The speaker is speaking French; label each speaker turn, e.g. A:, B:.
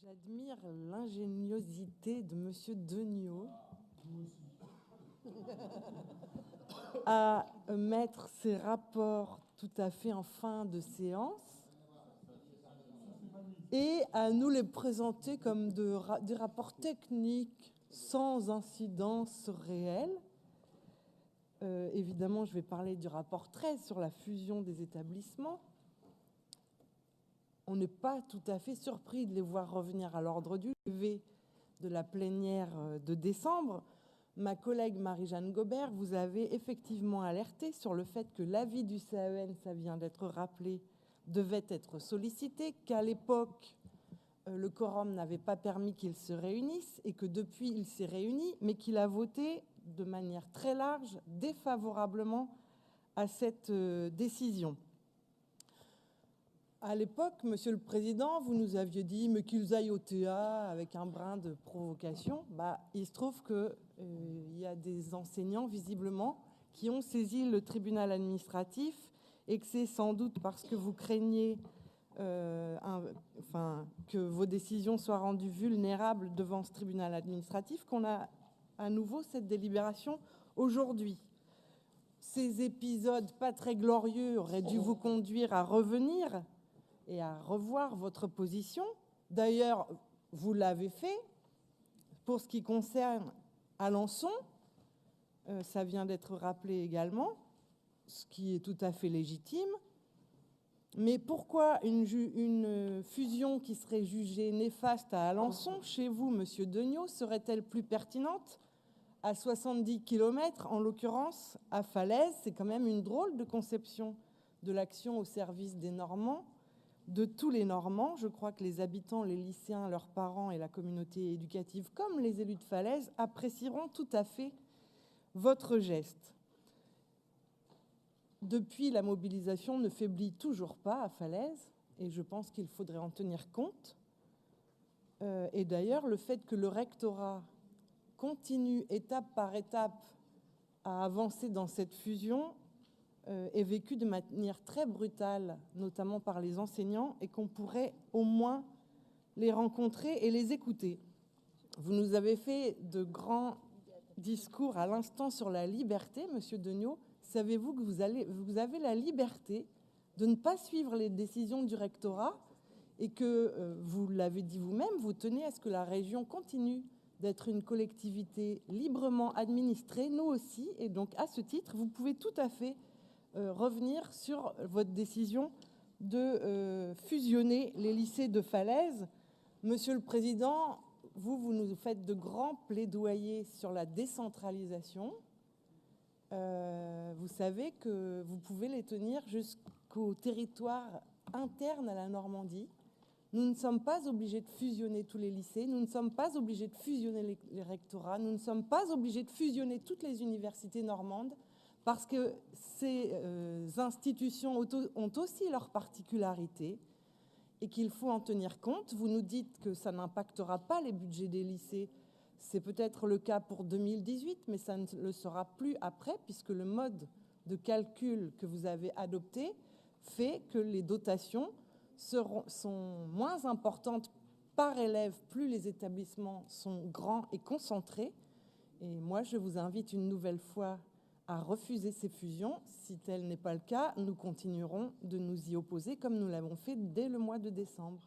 A: J'admire l'ingéniosité de Monsieur Degnaud à mettre ces rapports tout à fait en fin de séance et à nous les présenter comme des rapports techniques sans incidence réelle. Évidemment, je vais parler du rapport 13 sur la fusion des établissements. On n'est pas tout à fait surpris de les voir revenir à l'ordre du jour de la plénière de décembre. Ma collègue Marie-Jeanne Gobert, vous avez effectivement alerté sur le fait que l'avis du CAEN, ça vient d'être rappelé, devait être sollicité, qu'à l'époque, le quorum n'avait pas permis qu'il se réunisse et que depuis, il s'est réuni, mais qu'il a voté de manière très large, défavorablement à cette décision. À l'époque, Monsieur le Président, vous nous aviez dit mais qu'ils aillent au TA avec un brin de provocation. Il se trouve qu'il y a des enseignants, visiblement, qui ont saisi le tribunal administratif et que c'est sans doute parce que vous craignez que vos décisions soient rendues vulnérables devant ce tribunal administratif qu'on a à nouveau cette délibération aujourd'hui. Ces épisodes pas très glorieux auraient dû vous conduire à revenir et à revoir votre position. D'ailleurs, vous l'avez fait. Pour ce qui concerne Alençon, ça vient d'être rappelé également, ce qui est tout à fait légitime. Mais pourquoi une fusion qui serait jugée néfaste à Alençon, chez vous, Monsieur Degnaud, serait-elle plus pertinente à 70 km, en l'occurrence à Falaise? C'est quand même une drôle de conception de l'action au service des Normands, de tous les Normands. Je crois que les habitants, les lycéens, leurs parents et la communauté éducative, comme les élus de Falaise, apprécieront tout à fait votre geste. Depuis, la mobilisation ne faiblit toujours pas à Falaise et je pense qu'il faudrait en tenir compte. Et d'ailleurs, le fait que le rectorat continue étape par étape à avancer dans cette fusion est vécu de manière très brutale, notamment par les enseignants, et qu'on pourrait au moins les rencontrer et les écouter. Vous nous avez fait de grands discours à l'instant sur la liberté, Monsieur Degnaud. Savez-vous que vous avez la liberté de ne pas suivre les décisions du rectorat et que, vous l'avez dit vous-même, vous tenez à ce que la région continue d'être une collectivité librement administrée, nous aussi, et donc à ce titre, vous pouvez tout à fait revenir sur votre décision de fusionner les lycées de Falaise. Monsieur le Président, vous nous faites de grands plaidoyers sur la décentralisation. Vous savez que vous pouvez les tenir jusqu'au territoire interne à la Normandie. Nous ne sommes pas obligés de fusionner tous les lycées, nous ne sommes pas obligés de fusionner les rectorats, nous ne sommes pas obligés de fusionner toutes les universités normandes, parce que ces institutions ont aussi leurs particularités et qu'il faut en tenir compte. Vous nous dites que ça n'impactera pas les budgets des lycées. C'est peut-être le cas pour 2018, mais ça ne le sera plus après, puisque le mode de calcul que vous avez adopté fait que les dotations sont moins importantes par élève, plus les établissements sont grands et concentrés. Et moi, je vous invite une nouvelle fois à refuser ces fusions. Si tel n'est pas le cas, nous continuerons de nous y opposer comme nous l'avons fait dès le mois de décembre.